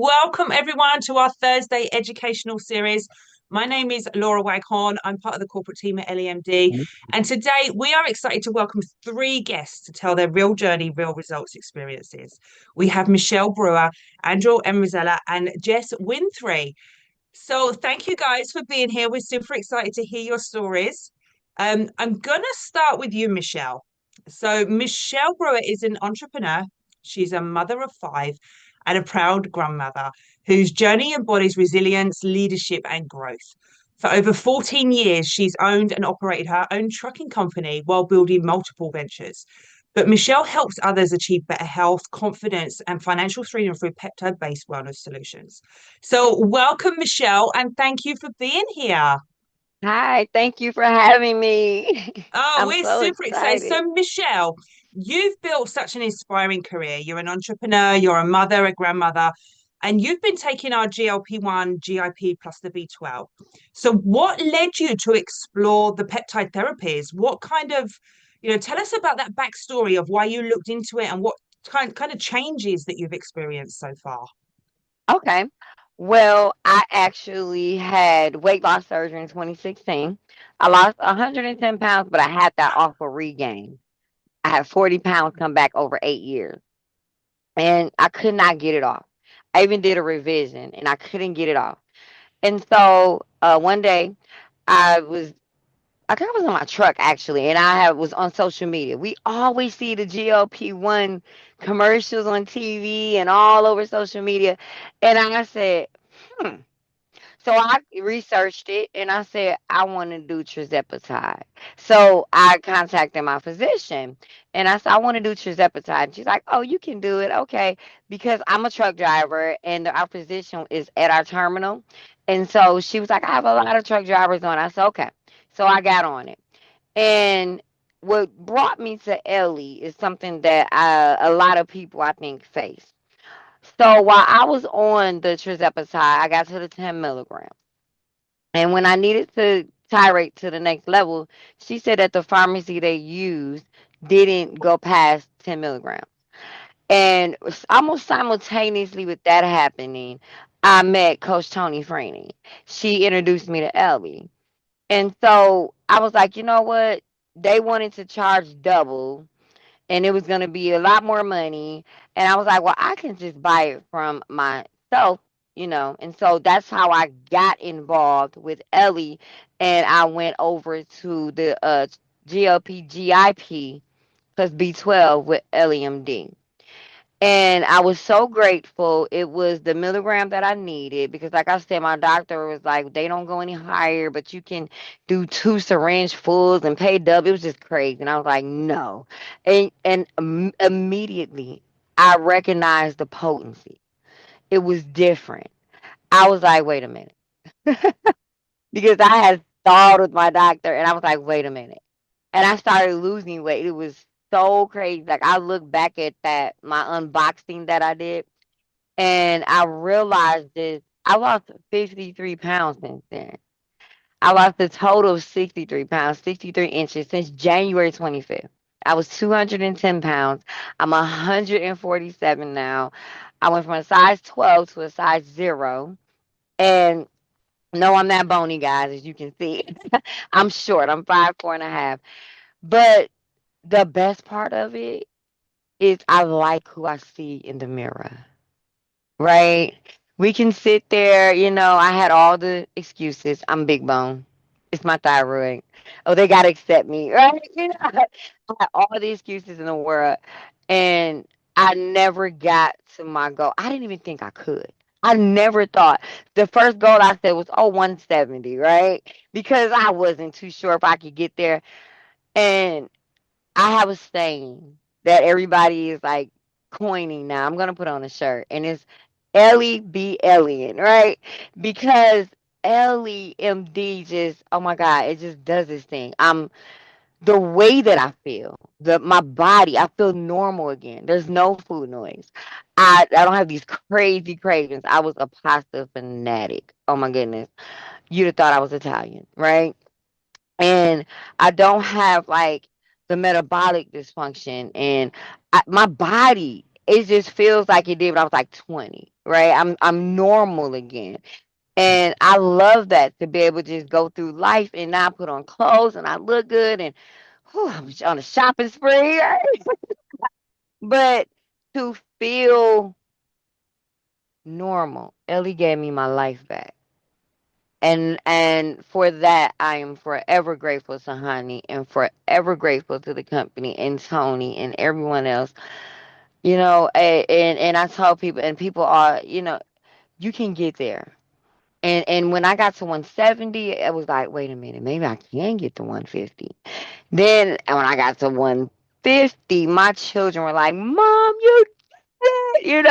Welcome everyone to our Thursday educational series. My name is Laura Waghorn. I'm part of the corporate team at EllieMD. And today we are excited to welcome three guests to tell their real journey, real results experiences. We have Michelle Brewer, Andrew Emrizella, and Jess Winfrey. So thank you guys for being here. We're super excited to hear your stories. I'm going to start with you, Michelle. So Michelle Brewer is an entrepreneur. She's a mother of five and a proud grandmother whose journey embodies resilience, leadership, and growth. For over 14 years, she's owned and operated her own trucking company while building multiple ventures. But Michelle helps others achieve better health, confidence, and financial freedom through peptide-based wellness solutions. So, welcome, Michelle, and thank you for being here. Hi, thank you for having me. Oh, I'm we're so super excited. excited. So, Michelle, you've built such an inspiring career. You're an entrepreneur, you're a mother, a grandmother, and you've been taking our GLP-1, GIP plus the B12. So, what led you to explore the peptide therapies? What kind of, tell us about that backstory of why you looked into it and what kind of changes that you've experienced so far. Okay. Well, I actually had weight loss surgery in 2016. I lost 110 pounds, but I had that off for regain. I had 40 pounds come back over 8 years, and I could not get it off. I even did a revision, and I couldn't get it off. And so one day, I was I think I was in my truck actually, and was on social media. We always see the GLP-1 commercials on TV and all over social media, and I said, hmm. So I researched it, and I said I want to do tirzepatide. So I contacted my physician, and I said I want to do tirzepatide. And she's like, "Oh, you can do it, okay?" Because I'm a truck driver, and our physician is at our terminal, and so she was like, "I have a lot of truck drivers on." I said, "Okay." So I got on it. And what brought me to Ellie is something that a lot of people I think face. So while I was on the tirzepatide, I got to the 10 milligrams. And when I needed to tirate to the next level, she said that the pharmacy they used didn't go past 10 milligrams. And almost simultaneously with that happening, I met Coach Tony Freeney. She introduced me to Ellie. And so I was like, you know what? They wanted to charge double and it was going to be a lot more money. And I was like, well, I can just buy it from myself. And so that's how I got involved with Ellie. And I went over to the GLP GIP plus B12 with EllieMD. And I was so grateful. It was the milligram that I needed because, like I said, my doctor was like, they don't go any higher, but you can do two syringe fulls and pay double. It was just crazy. And I was like, no. And immediately I recognized the potency. It was different. I was like, wait a minute. Because I had stalled with my doctor and I was like, wait a minute. And I started losing weight. It was so crazy. Like I look back at that, my unboxing that I did, and I realized this. I lost 53 pounds since then. I lost a total of 63 pounds, 63 inches since January 25th. I was 210 pounds. I'm 147 now. I went from a size 12 to a size 0. And no, I'm not bony, guys, as you can see. I'm short. I'm 5'4.5". But the best part of it is I like who I see in the mirror, right? We can sit there, I had all the excuses. I'm big bone. It's my thyroid. Oh, they gotta accept me, right? I had all the excuses in the world, and I never got to my goal. I didn't even think I could. I never thought. The first goal I said was, 170, right? Because I wasn't too sure if I could get there. And I have a saying that everybody is like coining now. I'm gonna put on a shirt, and it's Ellie be Alien, right? Because Ellie MD just, oh my God, it just does this thing. The way that I feel, my body, I feel normal again. There's no food noise. I don't have these crazy cravings. I was a pasta fanatic. Oh my goodness, you'd have thought I was Italian, right? And I don't have like the metabolic dysfunction, and my body it just feels like it did when I was like 20, right? I'm normal again. And I love that, to be able to just go through life and not put on clothes and I look good and whew, I'm on a shopping spree, right? But to feel normal. Ellie gave me my life back. And for that I am forever grateful to Honey and forever grateful to the company and Tony and everyone else. And I tell people, and people are, you can get there. And when I got to 170, it was like, wait a minute, maybe I can get to 150. Then when I got to 150, my children were like, Mom, you did,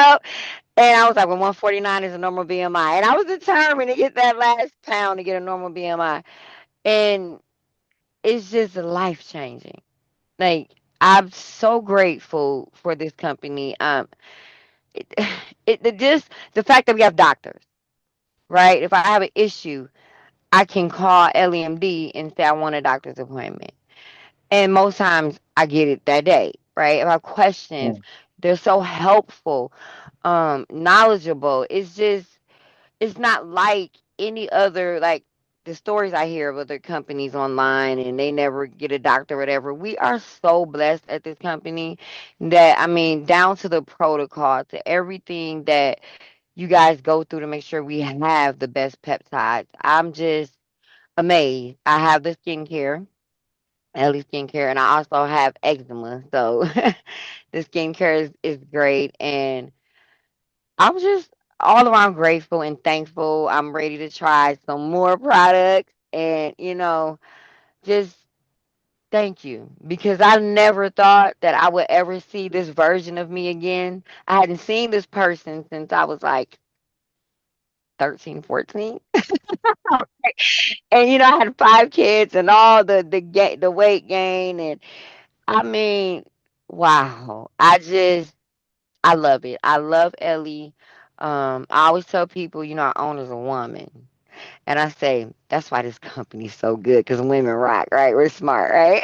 And I was like, well, 149 is a normal BMI. And I was determined to get that last pound to get a normal BMI. And it's just life changing. Like, I'm so grateful for this company. It, just the fact that we have doctors, right? If I have an issue, I can call EllieMD and say I want a doctor's appointment. And most times I get it that day, right? If I have questions, Mm. they're so helpful, knowledgeable. It's not like any other, like the stories I hear of other companies online and they never get a doctor or whatever. We are so blessed at this company that, I mean, down to the protocol, to everything that you guys go through to make sure we have the best peptides. I'm just amazed. I have the skincare, Ellie skincare, and I also have eczema. So the skincare is great. And I'm just all around grateful and thankful. I'm ready to try some more products and, just thank you, because I never thought that I would ever see this version of me again. I hadn't seen this person since I was like 13, 14. And I had 5 kids and all the weight gain, and I mean, wow. I love it. I love Ellie. I always tell people, our owner's a woman. And I say, that's why this company's so good, because women rock, right? We're smart, right?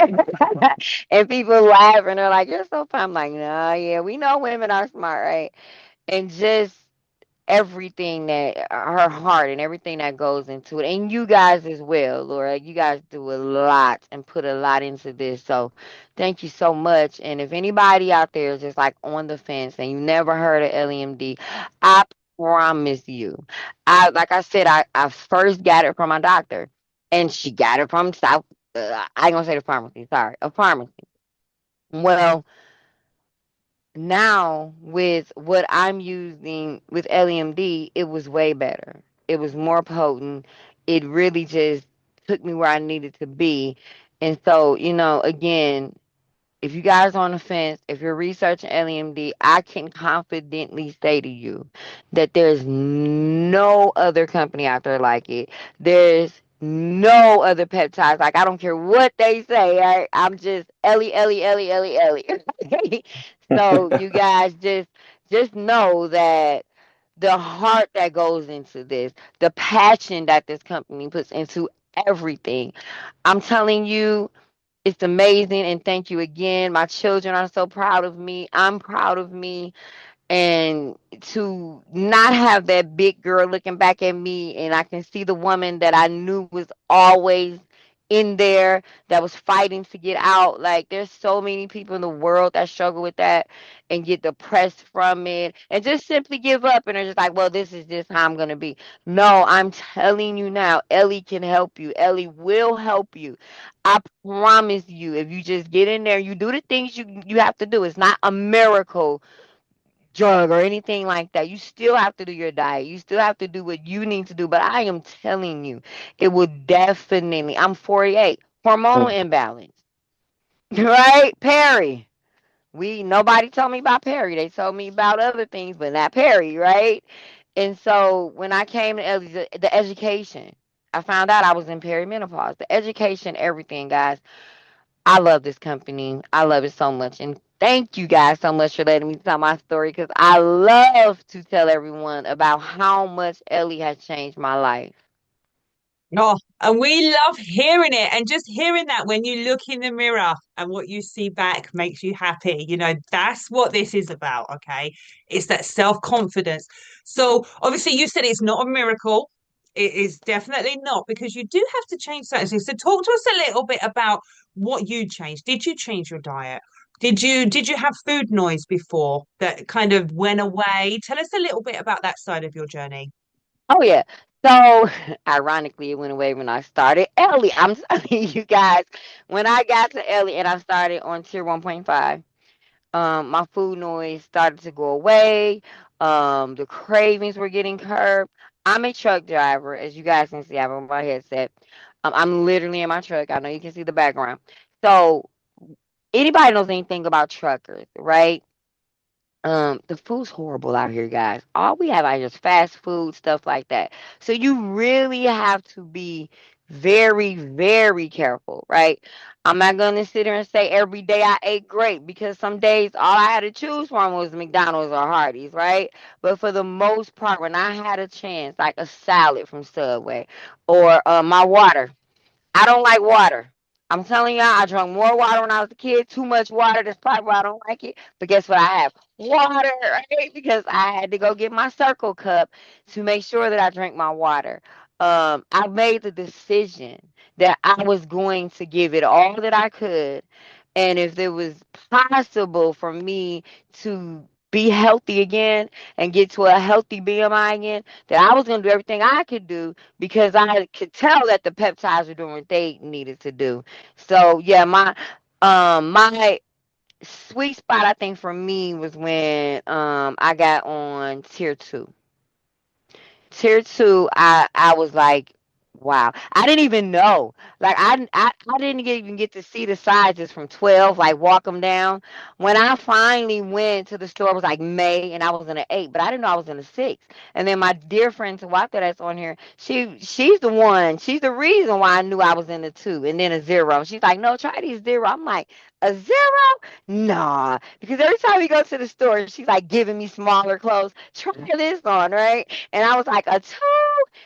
And people laugh and they're like, you're so fun. I'm like, no, yeah, we know women are smart, right? And just everything that her heart and everything that goes into it, and you guys as well, Laura, you guys do a lot and put a lot into this. So thank you so much. And if anybody out there is just like on the fence and you never heard of LEMD, I promise you, like I said, I first got it from my doctor, and she got it from South, I ain't gonna say the pharmacy, sorry, a pharmacy. Well, now with what I'm using with LEMD, it was way better. It was more potent. It really just took me where I needed to be. And so, again, if you guys are on the fence, if you're researching LEMD, I can confidently say to you that there's no other company out there like it. There's no other peptides. Like, I don't care what they say. I'm just Ellie, Ellie, Ellie, Ellie, Ellie. So you guys just know that the heart that goes into this, the passion that this company puts into everything. I'm telling you, it's amazing, and thank you again. My children are so proud of me. I'm proud of me. And to not have that big girl looking back at me, and I can see the woman that I knew was always in there, that was fighting to get out. Like, there's so many people in the world that struggle with that and get depressed from it and just simply give up and are just like, well, this is just how I'm going to be. No, I'm telling you now, Ellie can help you. Ellie will help you. I promise you, if you just get in there, you do the things you have to do. It's not a miracle drug or anything like that. You still have to do your diet. You still have to do what you need to do. But I am telling you, it will definitely. I'm 48. Hormonal Mm. imbalance. Right? Perry. Nobody told me about Perry. They told me about other things, but not Perry, right? And so when I came to the education, I found out I was in perimenopause. The education, everything, guys. I love this company. I love it so much. And thank you guys so much for letting me tell my story, because I love to tell everyone about how much Ellie has changed my life. Oh, and we love hearing it and just hearing that when you look in the mirror and what you see back makes you happy. That's what this is about, okay? It's that self-confidence. So obviously you said it's not a miracle. It is definitely not because you do have to change certain things. So talk to us a little bit about what you changed. Did you change your diet? Did you have food noise before that kind of went away? Tell us a little bit about that side of your journey. Oh yeah. So ironically, it went away when I started Ellie. I'm telling you guys, when I got to Ellie and I started on tier 1.5, my food noise started to go away. The cravings were getting curbed. I'm a truck driver, as you guys can see. I have on my headset. I'm literally in my truck. I know you can see the background. So anybody knows anything about truckers, right? The food's horrible out here, guys. All we have out here is fast food, stuff like that. So you really have to be very, very careful, right? I'm not gonna sit there and say every day I ate great because some days all I had to choose from was McDonald's or Hardee's, right? But for the most part, when I had a chance, like a salad from Subway or my water. I don't like water. I'm telling y'all, I drank more water when I was a kid. Too much water. That's probably why I don't like it. But guess what? I have water, right? Because I had to go get my circle cup to make sure that I drank my water. I made the decision that I was going to give it all that I could. And if it was possible for me to be healthy again and get to a healthy BMI again, that I was going to do everything I could do because I could tell that the peptides were doing what they needed to do. So yeah, my sweet spot I think for me was when I got on tier 2. Tier 2, I was like, wow. I didn't even know. Like I didn't even get to see the sizes from 12, like walk them down. When I finally went to the store, it was like May, and I was in an 8, but I didn't know I was in a 6. And then my dear friend Tawaka that's on here, she's the one. She's the reason why I knew I was in a 2 and then a 0. She's like, no, try these 0. I'm like, a 0? Nah, because every time we go to the store, she's like giving me smaller clothes. Try this on, right? And I was like, a 2?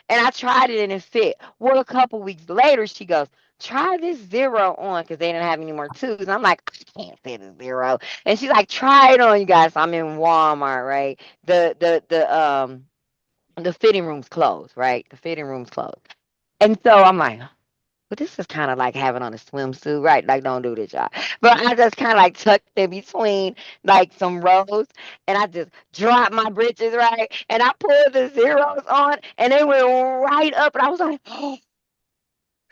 And I tried it and it fit. Well, a couple weeks later, she goes, try this 0 on because they didn't have any more 2s. And I'm like, I can't fit a 0. And she's like, try it on, you guys. I'm in Walmart, right? The fitting room's closed, right? The fitting room's closed. And so I'm like, but this is kind of like having on a swimsuit, right? Like, don't do this, y'all. But I just kind of like tucked in between like some rows, and I just dropped my britches, right? And I pulled the zeros on, and they went right up, and I was like, oh,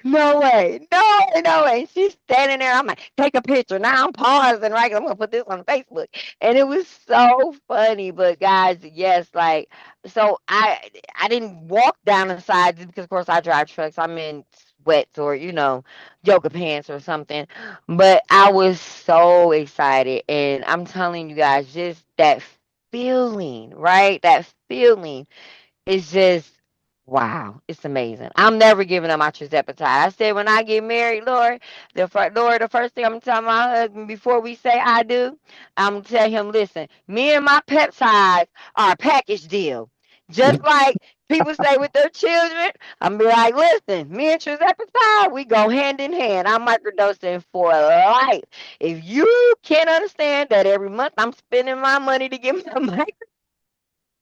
no way, no way, no way. And she's standing there. I'm like, take a picture. Now I'm pausing, right? 'Cause I'm gonna put this on Facebook. And it was so funny. But guys, yes, like so I didn't walk down the sides because of course I drive trucks. I'm in sweats or, yoga pants or something. But I was so excited. And I'm telling you guys, just that feeling, right? That feeling it's just wow, it's amazing. I'm never giving up my Trizepatide. I said when I get married, Lord, the first thing I'm gonna tell my husband before we say I do, I'm gonna tell him, listen, me and my peptides are a package deal. Just like people say with their children, I'm gonna be like, listen, me and Trizepatide, we go hand in hand. I'm microdosing for life. If you can't understand that every month I'm spending my money to get my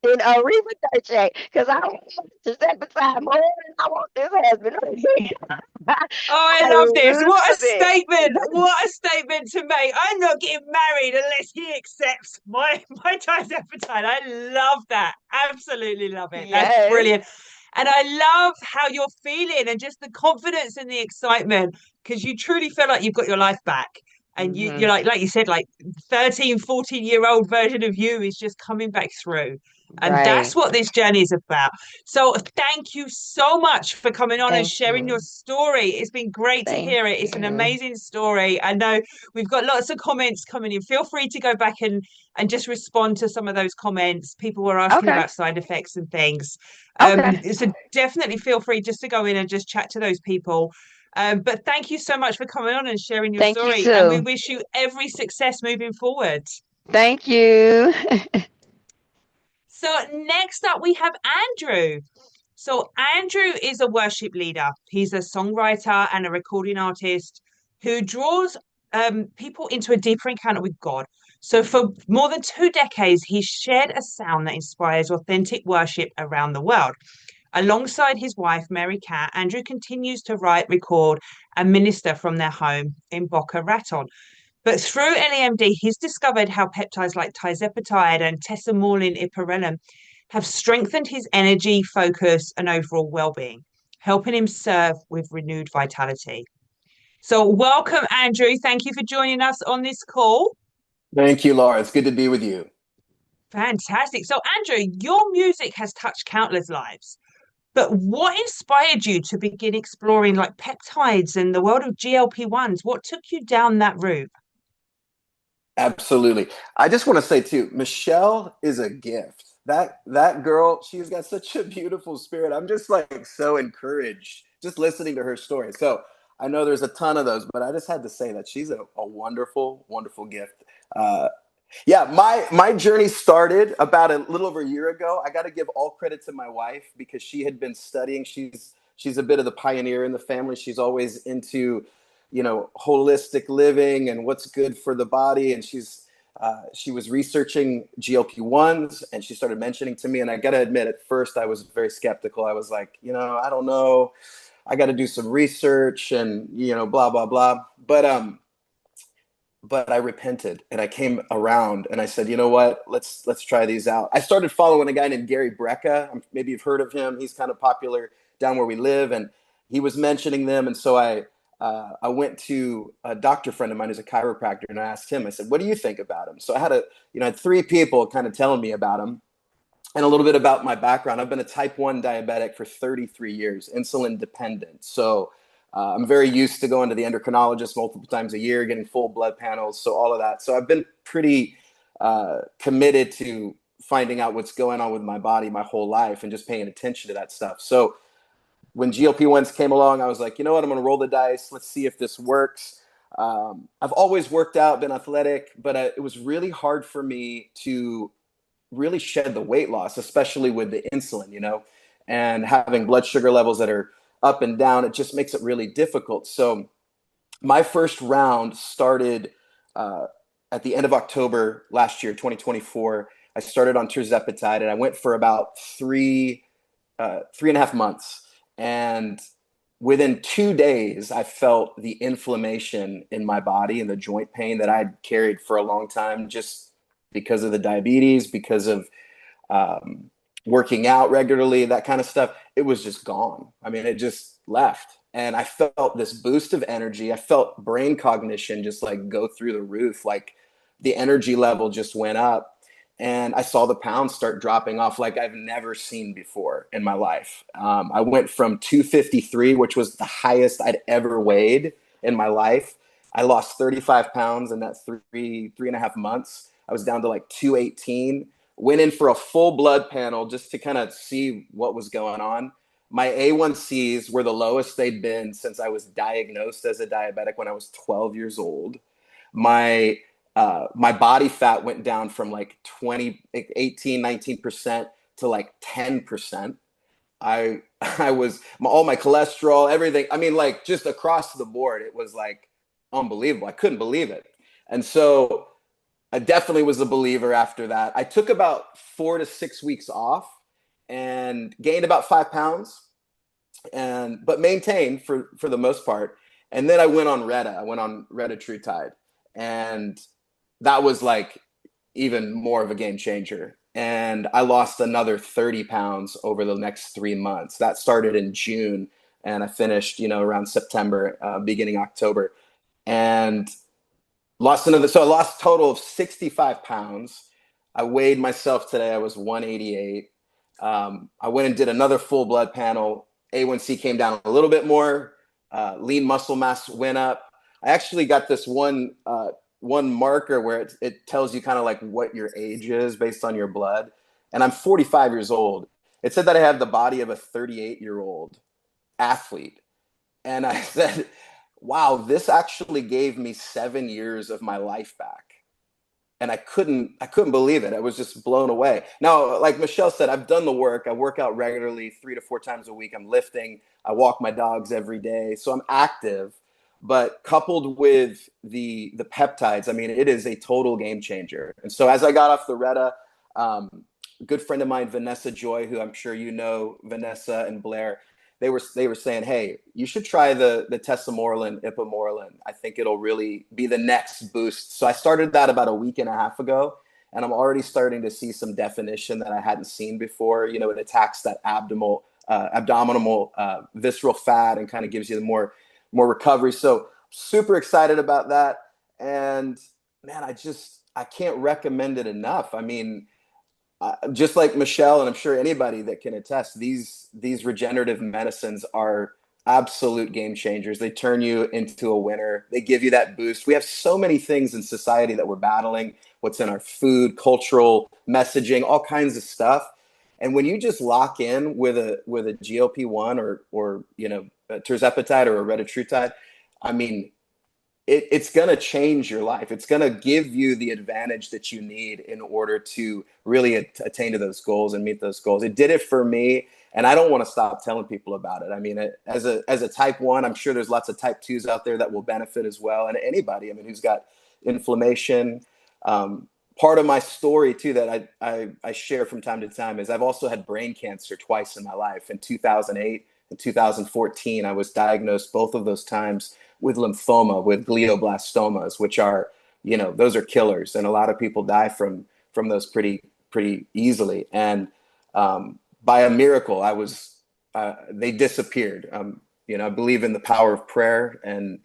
in Aretha check because I don't want to step beside more than I want this husband. Oh, I I love this. What a love it. statement. What a statement to make. I'm not getting married unless he accepts my time's appetite. I love that. Absolutely love it. That's Yes. brilliant. And I love how you're feeling and just the confidence and the excitement because you truly feel like you've got your life back. And you're Hmm. like you said, like 13, 14-year-old version of you is just coming back through. And that's Right. what this journey is about. So thank you so much for coming on and Thank sharing your you. story. It's been great to Thank hear it. It's an you. amazing story. I know we've got lots of comments coming in. Feel free to go back and just respond to some of those comments. People were asking Okay. about side effects and things. Okay. So definitely feel free just to go in and just chat to those people. But thank you so much for coming on and sharing your Thank you story. And we too. wish you every success moving forward. Thank you. So next up, we have Andrew. So Andrew is a worship leader. He's a songwriter and a recording artist who draws people into a deeper encounter with God. So for more than 2 decades, he's shared a sound that inspires authentic worship around the world. Alongside his wife, Mary Cat, Andrew continues to write, record, and minister from their home in Boca Raton. But through LEMD, he's discovered how peptides like tirzepatide and tesamorelin ipirellin have strengthened his energy, focus, and overall well-being, helping him serve with renewed vitality. So, welcome, Andrew. Thank you for joining us on this call. Thank you, Laura. It's good to be with you. Fantastic. So, Andrew, your music has touched countless lives. But what inspired you to begin exploring like peptides and the world of GLP-1s? What took you down that route? Absolutely. I just want to say too, Michelle is a gift. That girl, she's got such a beautiful spirit. I'm just like so encouraged just listening to her story. So I know there's a ton of those, but I just had to say that she's a wonderful, wonderful gift. Uh, yeah, my journey started about a little over a year ago. I got to give all credit to my wife because she had been studying. She's a bit of the pioneer in the family. She's always into, holistic living and what's good for the body. And she was researching GLP-1s and she started mentioning to me. And I got to admit, at first I was very skeptical. I was like, I don't know. I got to do some research and, blah, blah, blah. But I repented and I came around and I said, you know what, let's try these out. I started following a guy named Gary Brecka. Maybe you've heard of him. He's kind of popular down where we live, and he was mentioning them. And so I went to a doctor friend of mine who's a chiropractor, and I asked him. I said, what do you think about him? So I had three people kind of telling me about him and a little bit about my background. I've been a type 1 diabetic for 33 years, insulin dependent. So I'm very used to going to the endocrinologist multiple times a year, getting full blood panels, so all of that. So I've been pretty committed to finding out what's going on with my body my whole life and just paying attention to that stuff. So when GLP-1s came along, I was like, you know what, I'm going to roll the dice. Let's see if this works. I've always worked out, been athletic, but it was really hard for me to really shed the weight loss, especially with the insulin, and having blood sugar levels that are up and down. It just makes it really difficult. So my first round started at the end of October last year, 2024. I started on tirzepatide and I went for about 3.5 months. And within 2 days, I felt the inflammation in my body and the joint pain that I'd carried for a long time, just because of the diabetes, because of working out regularly, that kind of stuff. It was just gone. I mean, it just left. And I felt this boost of energy. I felt brain cognition just like go through the roof. Like the energy level just went up. And I saw the pounds start dropping off like I've never seen before in my life. I went from 253, which was the highest I'd ever weighed in my life. I lost 35 pounds in that 3.5 months. I was down to like 218. Went in for a full blood panel just to kind of see what was going on. My A1Cs were the lowest they'd been since I was diagnosed as a diabetic when I was 12 years old. My body fat went down from like 18, 19% to like 10%. I was all my cholesterol, everything. I mean, like just across the board, it was like unbelievable. I couldn't believe it. And so I definitely was a believer after that. I took about 4 to 6 weeks off and gained about 5 pounds, but maintained for the most part. And then I went on Retta. I went on retatrutide, and that was like even more of a game changer. And I lost another 30 pounds over the next 3 months. That started in June, and I finished, around September, beginning October, and lost another. So I lost a total of 65 pounds. I weighed myself today. I was 188. I went and did another full blood panel. A1C came down a little bit more. Lean muscle mass went up. I actually got this one marker where it tells you kind of like what your age is based on your blood. And I'm 45 years old. It said that I have the body of a 38-year-old athlete. And I said, wow, this actually gave me 7 years of my life back. and I couldn't believe it. I was just blown away. Now, like Michelle said, I've done the work. I work out regularly 3 to 4 times a week. I'm lifting. I walk my dogs every day, so I'm active. But coupled with the peptides, I mean, it is a total game changer. And so as I got off the Retta, a good friend of mine, Vanessa Joy, who I'm sure you know, Vanessa and Blair, they were saying, hey, you should try the tesamorelin, ipamorelin. I think it'll really be the next boost. So I started that about a week and a half ago, and I'm already starting to see some definition that I hadn't seen before. You know, it attacks that abdominal visceral fat and kind of gives you the more recovery. So super excited about that. And man, I can't recommend it enough. I mean, just like Michelle, and I'm sure anybody that can attest, these regenerative medicines are absolute game changers. They turn you into a winner. They give you that boost. We have so many things in society that we're battling, what's in our food, cultural messaging, all kinds of stuff. And when you just lock in with a GLP-1 or a tirzepatide or a retatrutide, I mean, it's going to change your life. It's going to give you the advantage that you need in order to really attain to those goals and meet those goals. It did it for me, and I don't want to stop telling people about it. I mean, as a type 1, I'm sure there's lots of type 2s out there that will benefit as well, and anybody, I mean, who's got inflammation. Part of my story too that I share from time to time is I've also had brain cancer twice in my life. In 2008 and 2014, I was diagnosed both of those times with lymphoma, with glioblastomas, which are, those are killers, and a lot of people die from those pretty easily. And by a miracle, they disappeared. I believe in the power of prayer, and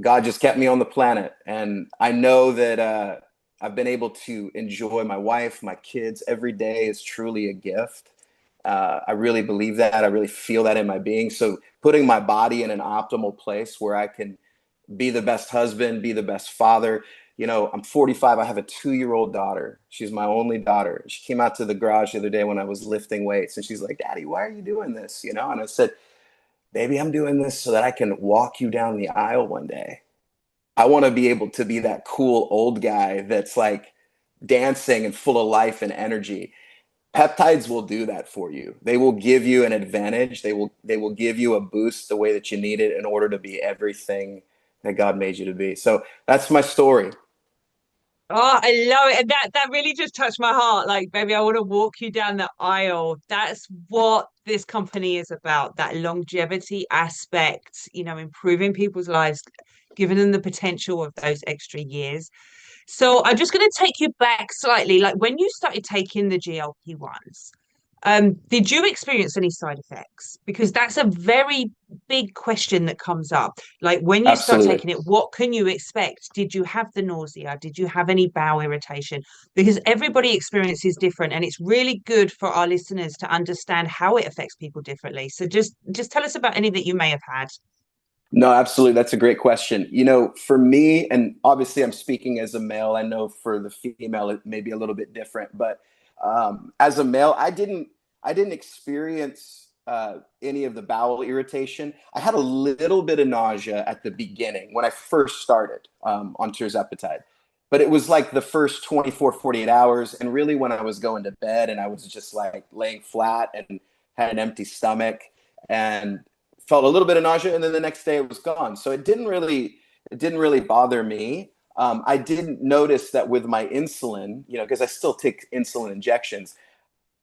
God just kept me on the planet. And I know that I've been able to enjoy my wife, my kids. Every day is truly a gift. I really believe that. I really feel that in my being. So putting my body in an optimal place where I can be the best husband, be the best father. I'm 45. I have a 2-year-old daughter. She's my only daughter. She came out to the garage the other day when I was lifting weights, and she's like, Daddy, why are you doing this? And I said, baby, I'm doing this so that I can walk you down the aisle one day. I want to be able to be that cool old guy that's like dancing and full of life and energy. Peptides will do that for you. They will give you an advantage. They will give you a boost the way that you need it in order to be everything that God made you to be. So that's my story. Oh, I love it. And that really just touched my heart. Like, baby, I want to walk you down the aisle. That's what this company is about, that longevity aspect, improving people's lives, giving them the potential of those extra years. So I'm just going to take you back slightly. Like when you started taking the GLP-1s, did you experience any side effects? Because that's a very big question that comes up. Like when you start Absolutely. taking it, what can you expect? Did you have the nausea? Did you have any bowel irritation? Because everybody experiences different, and it's really good for our listeners to understand how it affects people differently. So just tell us about any that you may have had. No, absolutely. That's a great question. For me, and obviously I'm speaking as a male, I know for the female, it may be a little bit different, but as a male, I didn't experience any of the bowel irritation. I had a little bit of nausea at the beginning when I first started on tirzepatide, but it was like the first 24, 48 hours. And really when I was going to bed and I was just like laying flat and had an empty stomach and felt a little bit of nausea, and then the next day it was gone. So it didn't really bother me. I didn't notice that with my insulin, because I still take insulin injections,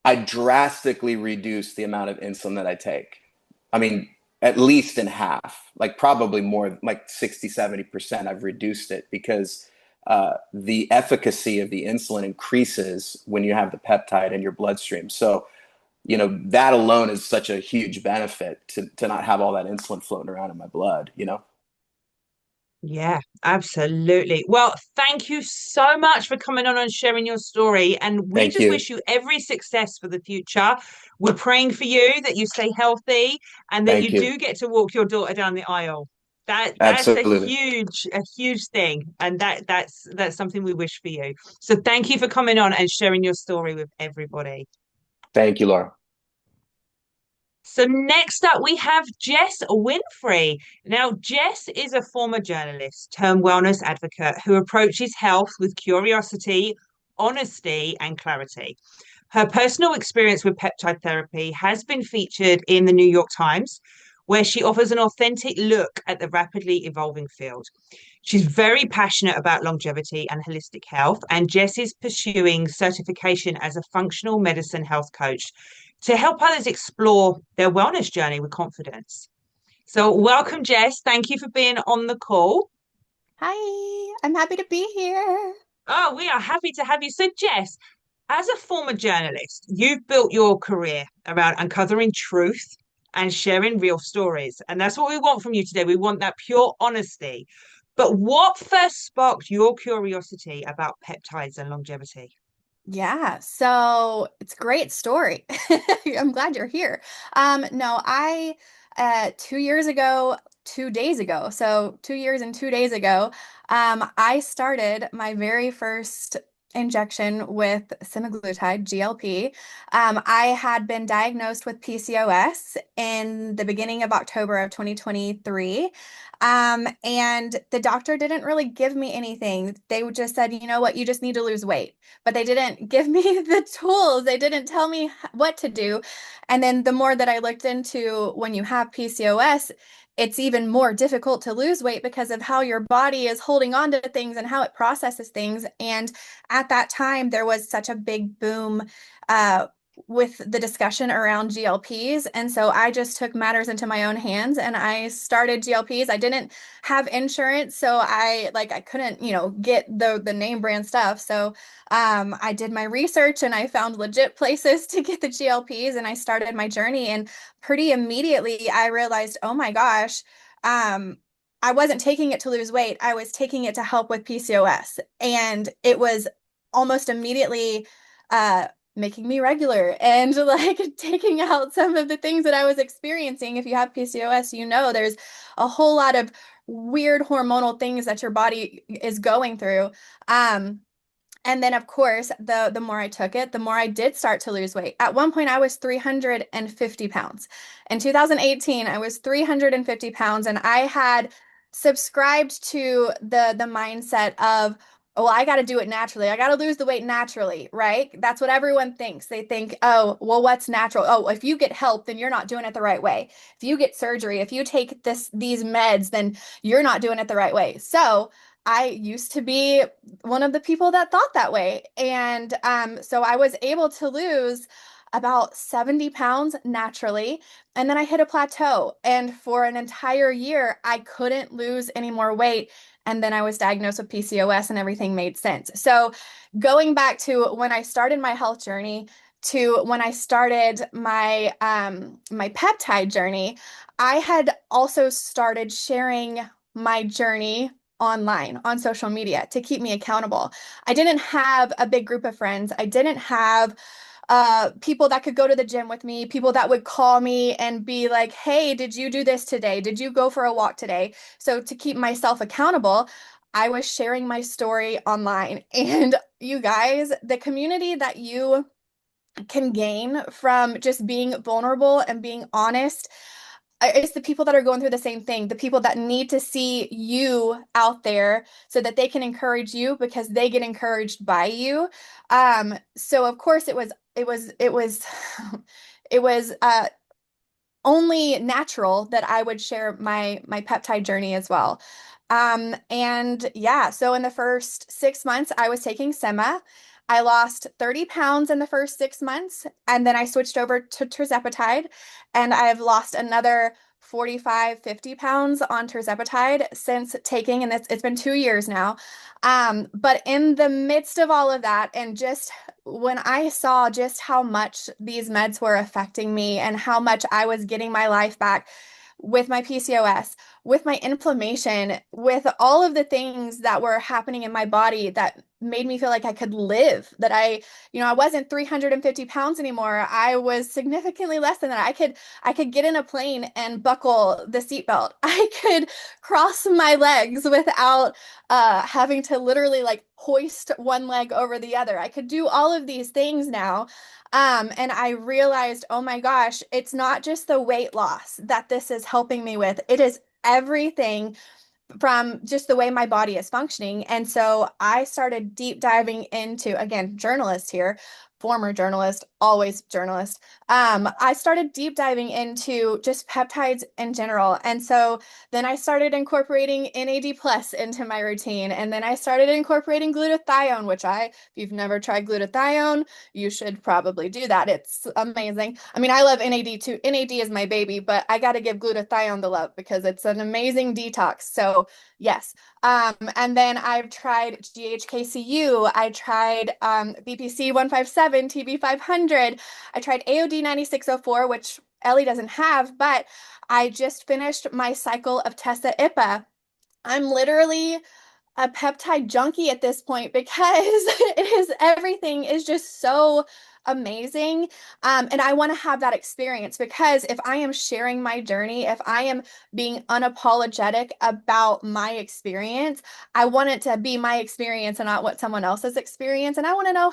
I drastically reduced the amount of insulin that I take. I mean, at least in half, like probably more, like 60, 70%. I've reduced it because the efficacy of the insulin increases when you have the peptide in your bloodstream. So, that alone is such a huge benefit to not have all that insulin floating around in my blood. Yeah, absolutely. Well, thank you so much for coming on and sharing your story. And we Thank just you. wish you every success for the future. We're praying for you that you stay healthy and that Thank you you. do get to walk your daughter down the aisle. That's Absolutely. a huge thing. And that's something we wish for you. So thank you for coming on and sharing your story with everybody. Thank you, Laura. So next up, we have Jess Winfrey. Now, Jess is a former journalist turned wellness advocate who approaches health with curiosity, honesty, and clarity. Her personal experience with peptide therapy has been featured in the New York Times, where she offers an authentic look at the rapidly evolving field. She's very passionate about longevity and holistic health, and Jess is pursuing certification as a functional medicine health coach to help others explore their wellness journey with confidence. So, welcome, Jess. Thank you for being on the call. Hi, I'm happy to be here. Oh, we are happy to have you. So, Jess, as a former journalist, you've built your career around uncovering truth and sharing real stories. And that's what we want from you today. We want that pure honesty. But what first sparked your curiosity about peptides and longevity? Yeah, so it's a great story. I'm glad you're here. No, I 2 years ago, 2 days ago, so 2 years and 2 days ago, I started my very first injection with semaglutide, GLP. I had been diagnosed with PCOS in the beginning of October of 2023. And the doctor didn't really give me anything. They just said, you know what, you just need to lose weight, but they didn't give me the tools. They didn't tell me what to do. And then the more that I looked into when you have PCOS, it's even more difficult to lose weight because of how your body is holding on to things and how it processes things. And at that time, there was such a big boom with the discussion around GLPs. And so I just took matters into my own hands and I started GLPs. I didn't have insurance, so I couldn't, get the name brand stuff. So I did my research and I found legit places to get the GLPs and I started my journey. And pretty immediately I realized, oh my gosh, I wasn't taking it to lose weight. I was taking it to help with PCOS. And it was almost immediately making me regular and like taking out some of the things that I was experiencing. If you have PCOS, there's a whole lot of weird hormonal things that your body is going through. And then of course, the more I took it, the more I did start to lose weight. At one point, I was 350 pounds. In 2018, I was 350 pounds, and I had subscribed to the mindset of, well, I got to do it naturally. I got to lose the weight naturally, right? That's what everyone thinks. They think, oh, well, what's natural? Oh, if you get help, then you're not doing it the right way. If you get surgery, if you take these meds, then you're not doing it the right way. So I used to be one of the people that thought that way. And so I was able to lose about 70 pounds naturally. And then I hit a plateau. And for an entire year, I couldn't lose any more weight. And then I was diagnosed with PCOS and everything made sense. So going back to when I started my health journey to when I started my peptide journey, I had also started sharing my journey online on social media to keep me accountable. I didn't have a big group of friends. I didn't have people that could go to the gym with me, people that would call me and be like, hey, did you do this today? Did you go for a walk today? So to keep myself accountable, I was sharing my story online. And you guys, the community that you can gain from just being vulnerable and being honest, it's the people that are going through the same thing, the people that need to see you out there so that they can encourage you because they get encouraged by you. So of course it was only natural that I would share my peptide journey as well. And yeah, so in the first 6 months, I was taking Sema. I lost 30 pounds in the first 6 months, and then I switched over to tirzepatide, and I've lost another 45, 50 pounds on tirzepatide since taking, and it's been 2 years now. But in the midst of all of that, and just when I saw just how much these meds were affecting me and how much I was getting my life back with my PCOS, with my inflammation, with all of the things that were happening in my body that made me feel like I could live, that I wasn't 350 pounds anymore. I was significantly less than that. I could get in a plane and buckle the seatbelt. I could cross my legs without having to literally like hoist one leg over the other. I could do all of these things now. And I realized, oh my gosh, it's not just the weight loss that this is helping me with. It is everything from just the way my body is functioning. And so I started deep diving into, again, journalist here, former journalist, always journalist. I started deep diving into just peptides in general. And so then I started incorporating NAD plus into my routine. And then I started incorporating glutathione, if you've never tried glutathione, you should probably do that. It's amazing. I mean, I love NAD too. NAD is my baby, but I got to give glutathione the love because it's an amazing detox. So yes. And then I've tried GHKCU. I tried BPC 157, TB 500. I tried AOD 9604, which Ellie doesn't have, but I just finished my cycle of Tessa IPA. I'm literally a peptide junkie at this point because everything is just so amazing. And I want to have that experience because if I am sharing my journey, if I am being unapologetic about my experience, I want it to be my experience and not what someone else's experience. And I want to know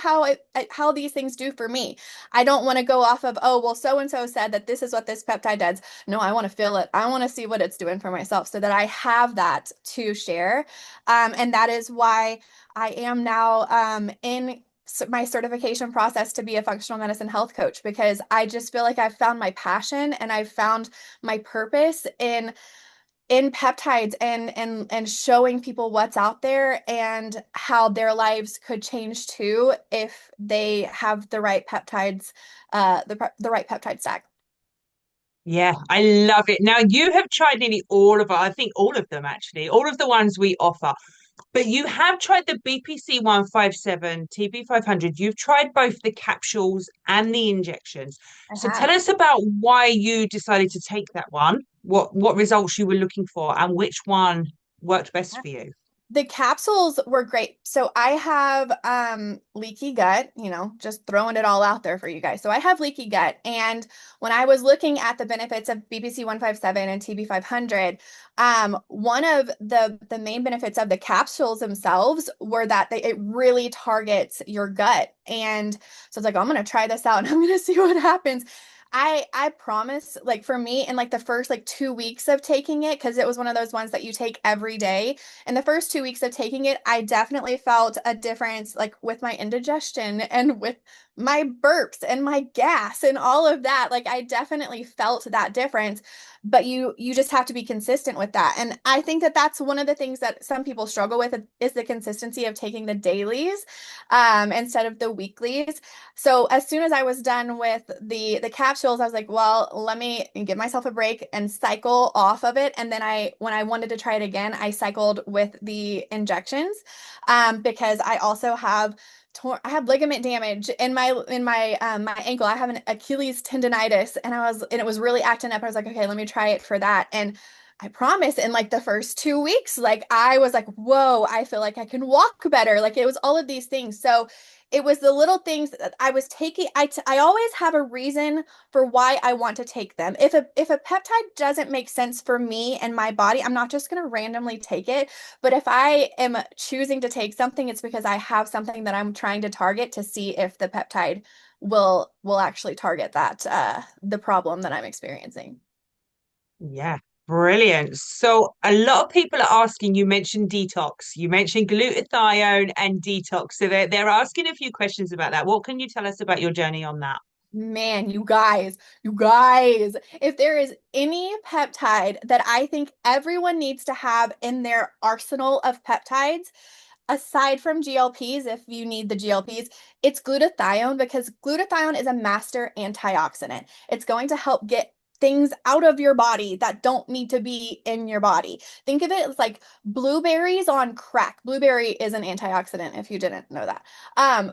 how these things do for me. I don't want to go off of, oh, well, so and so said that this is what this peptide does. No, I want to feel it. I want to see what it's doing for myself so that I have that to share. And that is why I am now in my certification process to be a functional medicine health coach because I just feel like I've found my passion and I've found my purpose in peptides and showing people what's out there and how their lives could change too if they have the right peptides, the right peptide stack. Yeah, I love it. Now, you have tried nearly all of, I think all of them actually, all of the ones we offer, but you have tried the BPC 157, TB 500. You've tried both the capsules and the injections. I So tell have. us about why you decided to take that one, what results you were looking for, and which one worked best for you. The capsules were great. So I have leaky gut, just throwing it all out there for you guys. So I have leaky gut. And when I was looking at the benefits of BPC 157 and TB 500, one of the main benefits of the capsules themselves were that it really targets your gut. And so it's like, I'm going to try this out and I'm going to see what happens. I promise, like for me, in like the first like 2 weeks of taking it, because it was one of those ones that you take every day. In the first 2 weeks of taking it, I definitely felt a difference, like with my indigestion and with my burps and my gas and all of that. Like I definitely felt that difference, but you just have to be consistent with that. And I think that that's one of the things that some people struggle with is the consistency of taking the dailies instead of the weeklies. So as soon as I was done with the capsules, I was like, well, let me give myself a break and cycle off of it. And then when I wanted to try it again, I cycled with the injections because I also have I have ligament damage in my ankle. I have an Achilles tendonitis, and it was really acting up. I was like, okay, let me try it for that. And I promise in like the first 2 weeks, like I was like, whoa, I feel like I can walk better. Like it was all of these things. So it was the little things that I was taking. I always have a reason for why I want to take them. If a peptide doesn't make sense for me and my body, I'm not just going to randomly take it. But if I am choosing to take something, it's because I have something that I'm trying to target to see if the peptide will actually target that the problem that I'm experiencing. Yeah, brilliant. So a lot of people are asking, you mentioned detox, you mentioned glutathione and detox. So they're asking a few questions about that. What can you tell us about your journey on that? Man, you guys, if there is any peptide that I think everyone needs to have in their arsenal of peptides, aside from GLPs, if you need the GLPs, it's glutathione because glutathione is a master antioxidant. It's going to help get things out of your body that don't need to be in your body. Think of it as like blueberries on crack. Blueberry is an antioxidant if you didn't know that.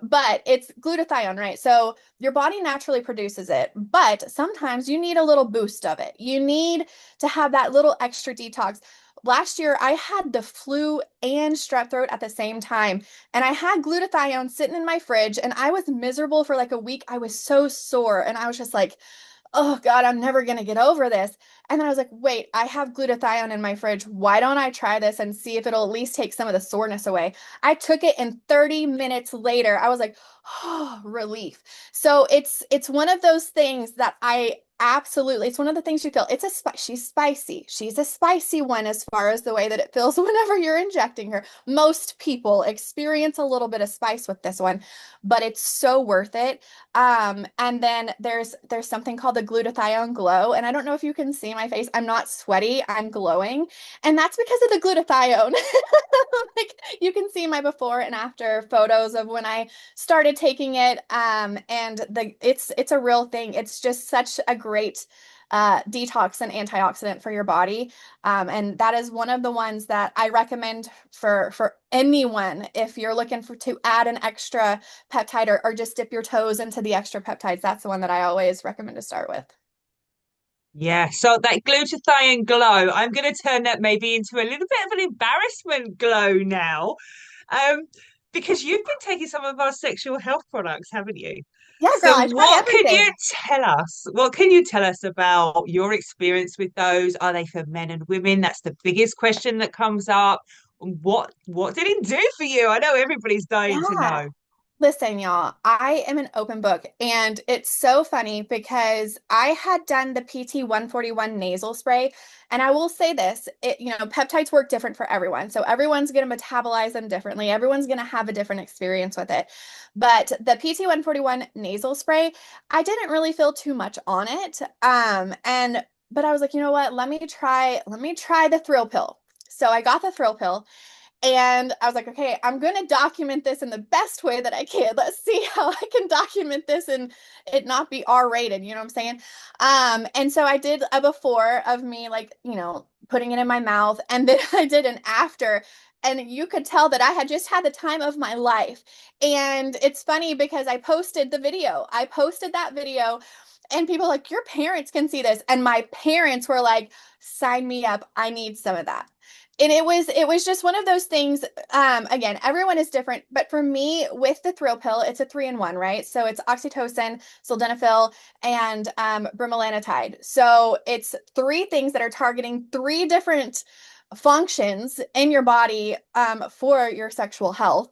But it's glutathione, right? So your body naturally produces it, but sometimes you need a little boost of it. You need to have that little extra detox. Last year, I had the flu and strep throat at the same time, and I had glutathione sitting in my fridge, and I was miserable for like a week. I was so sore, and I was just like, oh God, I'm never going to get over this. And then I was like, wait, I have glutathione in my fridge. Why don't I try this and see if it'll at least take some of the soreness away? I took it, and 30 minutes later, I was like, oh, relief. So it's one of those things that I absolutely, it's one of the things you feel. She's spicy. She's a spicy one as far as the way that it feels whenever you're injecting her. Most people experience a little bit of spice with this one, but it's so worth it. And then there's something called the glutathione glow. And I don't know if you can see my face. I'm not sweaty, I'm glowing. And that's because of the glutathione. Like you can see my before and after photos of when I started taking it. And it's a real thing. It's just such a great detox and antioxidant for your body. And that is one of the ones that I recommend for anyone if you're looking to add an extra peptide or just dip your toes into the extra peptides. That's the one that I always recommend to start with. Yeah, so that glutathione glow, I'm going to turn that maybe into a little bit of an embarrassment glow now, um, because you've been taking some of our sexual health products, haven't you? Yeah, girl, So I try what can you everything. tell us? What can you tell us about your experience with those? Are they for men and women? That's the biggest question that comes up. What did it do for you? I know everybody's dying to Yeah. know. Listen, y'all, I am an open book, and it's so funny because I had done the PT 141 nasal spray, and I will say this, peptides work different for everyone. So everyone's going to metabolize them differently. Everyone's going to have a different experience with it. But the PT 141 nasal spray, I didn't really feel too much on it. But I was like, you know what? Let me try the thrill pill. So I got the thrill pill. And I was like, okay, I'm going to document this in the best way that I can. Let's see how I can document this and it not be R-rated. You know what I'm saying? And so I did a before of me, like, putting it in my mouth. And then I did an after. And you could tell that I had just had the time of my life. And it's funny because I posted the video. I posted that video and people like, your parents can see this. And my parents were like, sign me up. I need some of that. And it was just one of those things. Again, everyone is different, but for me, with the thrill pill, it's a 3-in-1, right? So it's oxytocin, sildenafil, and bremelanotide. So it's three things that are targeting three different functions in your body for your sexual health.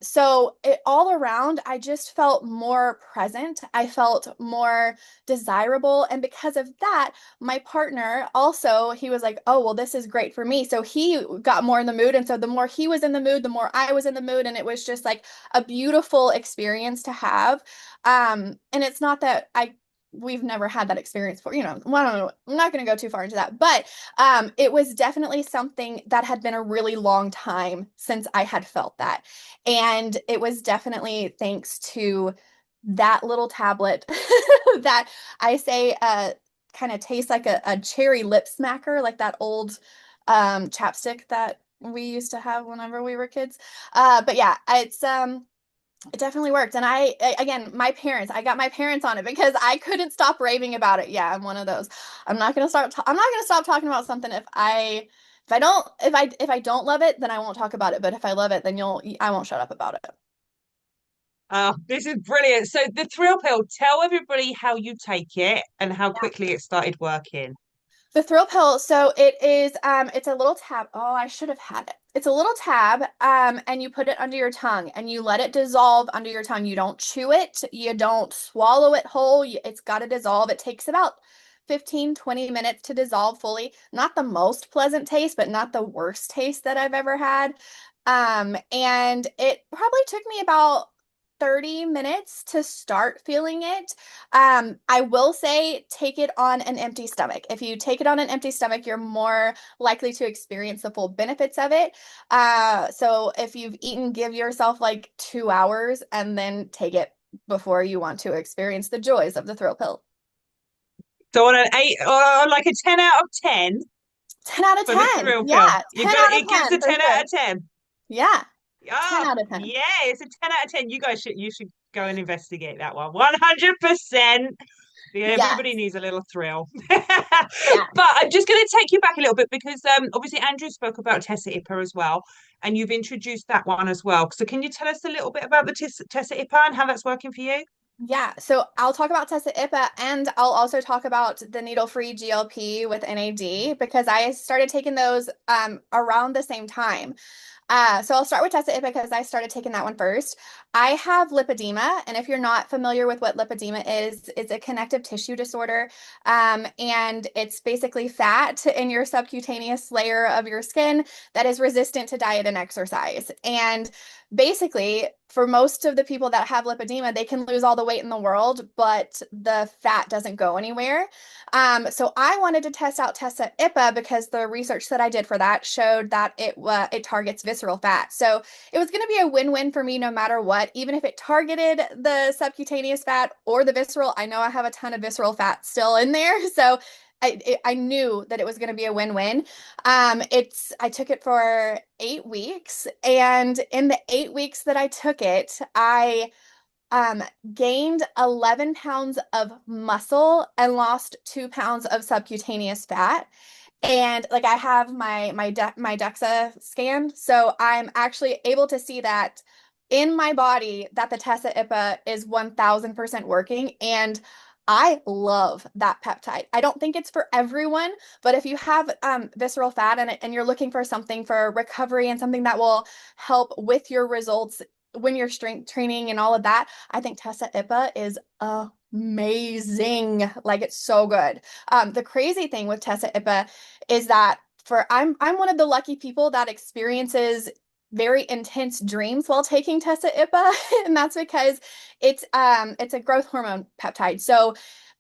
So all around, I just felt more present. I felt more desirable, and because of that, my partner also, he was like, oh, well, this is great for me. So he got more in the mood. And so the more he was in the mood, the more I was in the mood. And it was just like a beautiful experience to have. And it's not that we've never had that experience before, I don't know, I'm not going to go too far into that, but it was definitely something that had been a really long time since I had felt that. And it was definitely thanks to that little tablet that I say kind of tastes like a cherry lip smacker, like that old chapstick that we used to have whenever we were kids. But yeah, it definitely worked. And again, I got my parents on it because I couldn't stop raving about it. Yeah, I'm one of those. I'm not gonna stop talking about something if I don't love it, then I won't talk about it. But if I love it, then I won't shut up about it. Oh, this is brilliant. So the thrill pill, tell everybody how you take it and how quickly it started working. The thrill pill, so it's a little tab. Oh, I should have had it. It's a little tab, and you put it under your tongue and you let it dissolve under your tongue. You don't chew it, you don't swallow it whole. It's got to dissolve. It takes about 15-20 minutes to dissolve fully. Not the most pleasant taste, but not the worst taste that I've ever had. And it probably took me about 30 minutes to start feeling it. I will say take it on an empty stomach. If you take it on an empty stomach, you're more likely to experience the full benefits of it. So if you've eaten, give yourself like 2 hours and then take it before you want to experience the joys of the thrill pill. So on an 8 or like a 10 out of 10 10 out of for the 10. thrill Yeah, pill. 10 out of It gives 10 a for 10 out sure. of 10. Yeah, 10 Oh, out of 10. yeah, it's a 10 out of 10. You should go and investigate that one. 100%. Yeah, everybody Yes. needs a little thrill. Yeah. But I'm just going to take you back a little bit because obviously Andrew spoke about Tessa Ippa as well, and you've introduced that one as well. So can you tell us a little bit about the Tessa Ippa and how that's working for you? Yeah, so I'll talk about Tessa Ippa and I'll also talk about the needle-free GLP with NAD because I started taking those around the same time. So I'll start with Tessa Ippa because I started taking that one first. I have lipedema, and if you're not familiar with what lipedema is, it's a connective tissue disorder, and it's basically fat in your subcutaneous layer of your skin that is resistant to diet and exercise. And basically, for most of the people that have lipedema, they can lose all the weight in the world, but the fat doesn't go anywhere. So I wanted to test out Tessa Ippa because the research that I did for that showed that it targets visceral fat. So it was going to be a win-win for me no matter what, even if it targeted the subcutaneous fat or the visceral. I know I have a ton of visceral fat still in there, so I knew that it was going to be a win-win. I took it for 8 weeks, and in the 8 weeks that I took it, I um, gained 11 pounds of muscle and lost 2 pounds of subcutaneous fat. And like I have my DEXA scan, so I'm actually able to see that in my body that the Tessa Ippa is 1000% working. And I love that peptide. I don't think it's for everyone, but if you have visceral fat and you're looking for something for recovery and something that will help with your results when you're strength training and all of that, I think Tessa Ippa is amazing. Like it's so good. The crazy thing with Tessa Ippa is that I'm one of the lucky people that experiences very intense dreams while taking Tessa Ippa, and that's because it's a growth hormone peptide. So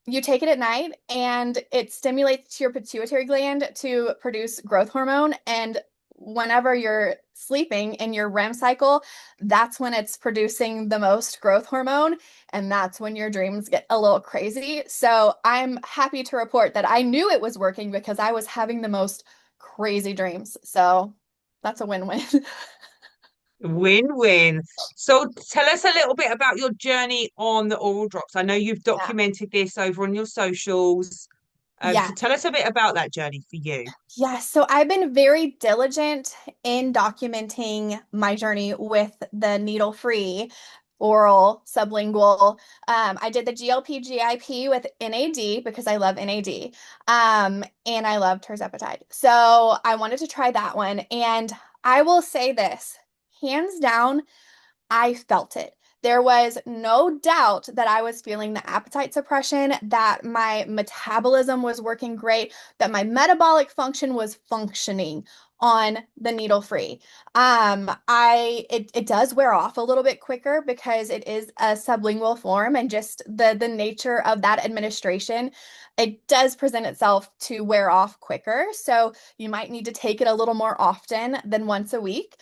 you take it at night and it stimulates your pituitary gland to produce growth hormone. And whenever you're sleeping in your REM cycle, that's when it's producing the most growth hormone. And that's when your dreams get a little crazy. So I'm happy to report that I knew it was working because I was having the most crazy dreams. So that's a win-win. Win-win. So tell us a little bit about your journey on the oral drops. I know you've Yeah. documented this over on your socials. Yeah. So tell us a bit about that journey for you. Yeah, so I've been very diligent in documenting my journey with the needle-free oral sublingual. I did the GLP GIP with NAD because I love NAD, and I love tirzepatide. So I wanted to try that one, and I will say this, hands down, I felt it. There was no doubt that I was feeling the appetite suppression, that my metabolism was working great, that my metabolic function was functioning on the needle free. It does wear off a little bit quicker because it is a sublingual form and just the nature of that administration, it does present itself to wear off quicker. So you might need to take it a little more often than once a week.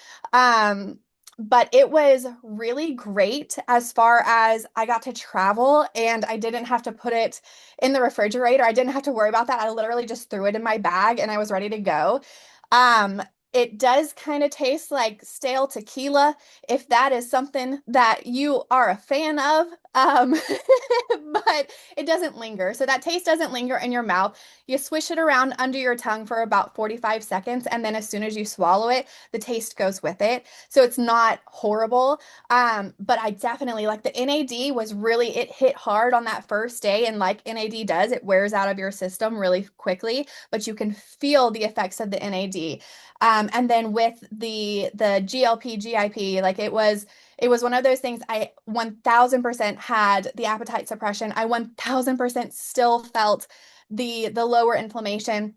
But it was really great as far as I got to travel and I didn't have to put it in the refrigerator. I didn't have to worry about that. I literally just threw it in my bag and I was ready to go. Um, it does kind of taste like stale tequila, if that is something that you are a fan of. But it doesn't linger. So that taste doesn't linger in your mouth. You swish it around under your tongue for about 45 seconds, and then as soon as you swallow it, the taste goes with it. So it's not horrible. But I definitely like the NAD was really, it hit hard on that first day. And like NAD does, it wears out of your system really quickly, but you can feel the effects of the NAD. And then with the GLP, GIP, like it was one of those things I 1000% had the appetite suppression. I 1000% still felt the lower inflammation.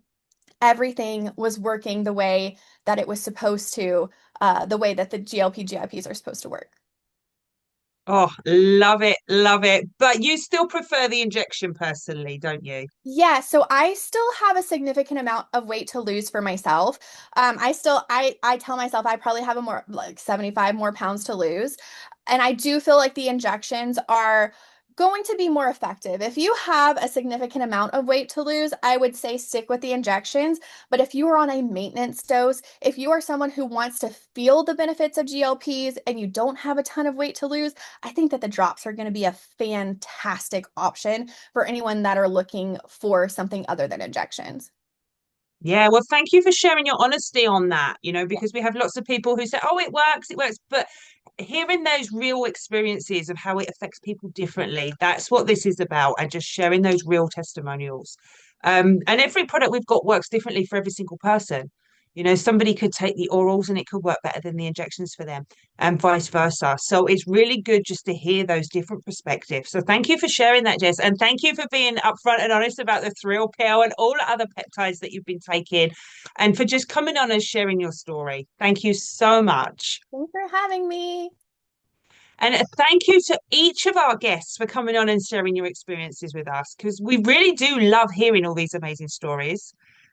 Everything was working the way that it was supposed to, the way that the GLP GIPs are supposed to work. Oh, love it, love it. But you still prefer the injection personally, don't you? Yeah, so I still have a significant amount of weight to lose for myself. I tell myself I probably have a more like 75 more pounds to lose. And I do feel like the injections are going to be more effective. If you have a significant amount of weight to lose, I would say stick with the injections. But if you are on a maintenance dose, if you are someone who wants to feel the benefits of GLPs and you don't have a ton of weight to lose, I think that the drops are going to be a fantastic option for anyone that are looking for something other than injections. Yeah, well, thank you for sharing your honesty on that, because we have lots of people who say, oh, it works. But hearing those real experiences of how it affects people differently, that's what this is about, and just sharing those real testimonials. And every product we've got works differently for every single person. Somebody could take the orals and it could work better than the injections for them, and vice versa. So it's really good just to hear those different perspectives. So thank you for sharing that, Jess. And thank you for being upfront and honest about the thrill pill and all the other peptides that you've been taking, and for just coming on and sharing your story. Thank you so much. Thanks for having me. And thank you to each of our guests for coming on and sharing your experiences with us, because we really do love hearing all these amazing stories.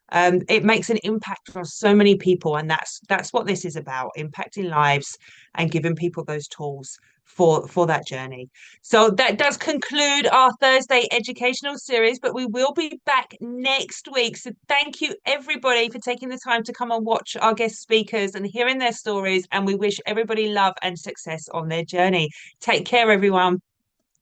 It makes an impact on so many people, and that's what this is about: impacting lives and giving people those tools for that journey. So that does conclude our Thursday educational series, but we will be back next week. So thank you everybody for taking the time to come and watch our guest speakers and hearing their stories, and we wish everybody love and success on their journey. Take care, everyone.